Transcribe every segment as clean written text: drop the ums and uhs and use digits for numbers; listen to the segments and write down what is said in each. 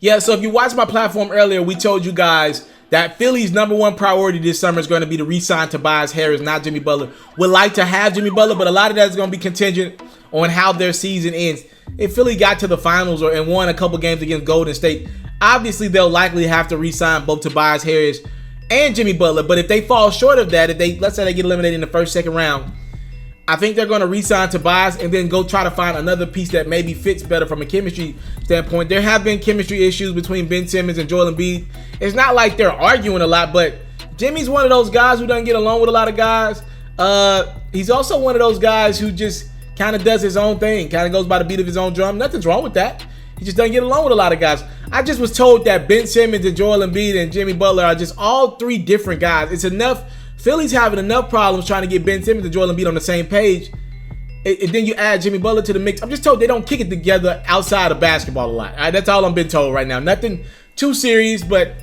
Yeah, so if you watched my platform earlier, we told you guys that Philly's #1 priority this summer is going to be to re-sign Tobias Harris, not Jimmy Butler. Would like to have Jimmy Butler, but a lot of that is going to be contingent on how their season ends. If Philly got to the finals and won a couple games against Golden State, obviously they'll likely have to re-sign both Tobias Harris and Jimmy Butler. But if they fall short of that, let's say they get eliminated in the first, second round, I think they're going to re-sign Tobias and then go try to find another piece that maybe fits better from a chemistry standpoint. There have been chemistry issues between Ben Simmons and Joel Embiid. It's not like they're arguing a lot, but Jimmy's one of those guys who doesn't get along with a lot of guys. He's also one of those guys who just kind of does his own thing, kind of goes by the beat of his own drum. Nothing's wrong with that. He just doesn't get along with a lot of guys. I just was told that Ben Simmons and Joel Embiid and Jimmy Butler are just all three different guys. It's enough. Philly's having enough problems trying to get Ben Simmons and Joel Embiid on the same page. And then you add Jimmy Butler to the mix. I'm just told they don't kick it together outside of basketball a lot. All right, that's all I'm being told right now. Nothing too serious, but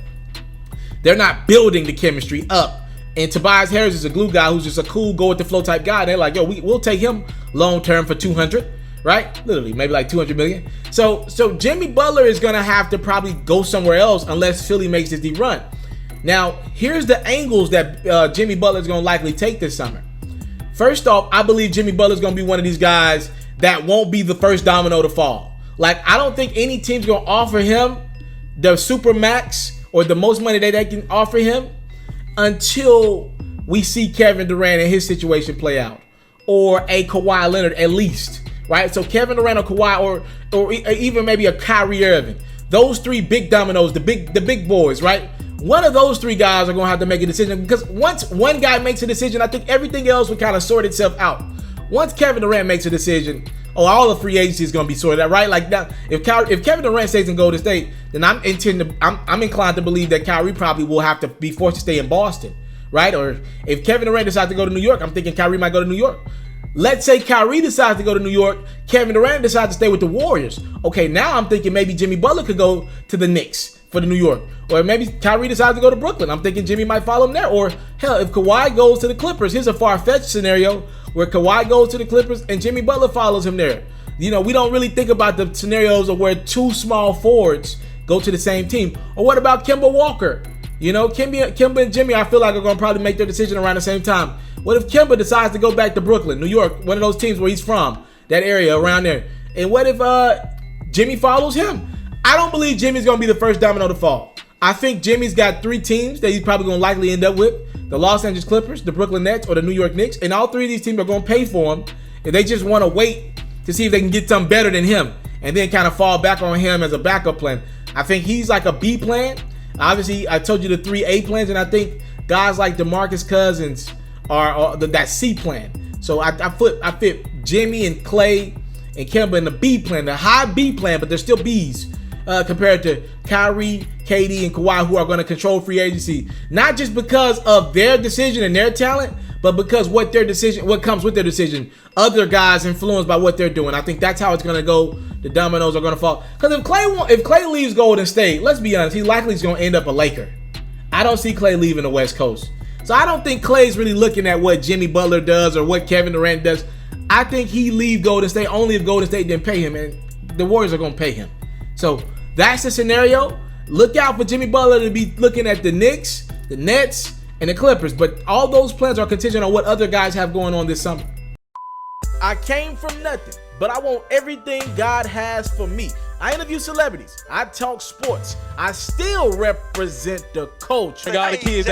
they're not building the chemistry up. And Tobias Harris is a glue guy who's just a cool, go-with-the-flow type guy. They're like, yo, we'll take him long-term for 200, right? Literally, maybe like 200 million. So Jimmy Butler is going to have to probably go somewhere else unless Philly makes this deep run. Now, here's the angles that Jimmy Butler is going to likely take this summer. First off, I believe Jimmy Butler is going to be one of these guys that won't be the first domino to fall. Like, I don't think any team's going to offer him the super max or the most money that they can offer him until we see Kevin Durant and his situation play out, or a Kawhi Leonard at least, right? So Kevin Durant or Kawhi or even maybe a Kyrie Irving. Those three big dominoes, the big boys, right? One of those three guys are going to have to make a decision, because once one guy makes a decision, I think everything else will kind of sort itself out. Once Kevin Durant makes a decision, all the free agency is going to be sorted out, right? Like that, if Kevin Durant stays in Golden State, then I'm inclined to believe that Kyrie probably will have to be forced to stay in Boston, right? Or if Kevin Durant decides to go to New York, I'm thinking Kyrie might go to New York. Let's say Kyrie decides to go to New York, Kevin Durant decides to stay with the Warriors. Okay, now I'm thinking maybe Jimmy Butler could go to the Knicks for the New York. Or maybe Kyrie decides to go to Brooklyn. I'm thinking Jimmy might follow him there. Or hell, if Kawhi goes to the Clippers, here's a far-fetched scenario where Kawhi goes to the Clippers and Jimmy Butler follows him there. You know, we don't really think about the scenarios of where two small forwards go to the same team. Or what about Kemba Walker? You know, Kemba and Jimmy, I feel like are going to probably make their decision around the same time. What if Kemba decides to go back to Brooklyn, New York, one of those teams where he's from, that area around there? And what if Jimmy follows him? I don't believe Jimmy's going to be the first domino to fall. I think Jimmy's got three teams that he's probably going to likely end up with: the Los Angeles Clippers, the Brooklyn Nets, or the New York Knicks. And all three of these teams are going to pay for him if they just want to wait to see if they can get something better than him and then kind of fall back on him as a backup plan. I think he's like a B plan. Obviously, I told you the 3 A plans, and I think guys like DeMarcus Cousins are that C plan. So I fit Jimmy and Clay and Kemba in the B plan, the high B plan, but they're still Bs compared to Kyrie, KD, and Kawhi, who are going to control free agency, not just because of their decision and their talent, but because what comes with their decision, other guys influenced by what they're doing. I think that's how it's going to go. The dominoes are going to fall. Because if Clay leaves Golden State, let's be honest, he likely is going to end up a Laker. I don't see Clay leaving the West Coast. So I don't think Clay's really looking at what Jimmy Butler does or what Kevin Durant does. I think he leave Golden State only if Golden State didn't pay him, and the Warriors are going to pay him. So that's the scenario. Look out for Jimmy Butler to be looking at the Knicks, the Nets, and the Clippers. But all those plans are contingent on what other guys have going on this summer. I came from nothing, but I want everything God has for me. I interview celebrities. I talk sports. I still represent the culture. I got the kids.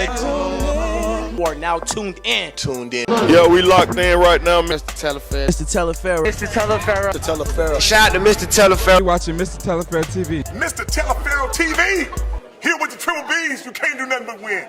You are now tuned in. Yo, we locked in right now, Mr. Mr.Taliaferro. Mr.Taliaferro. Shout out to Mr.Taliaferro. You're watching Mr.Taliaferro TV. Mr.Taliaferro TV. Here with the triple B's. You can't do nothing but win.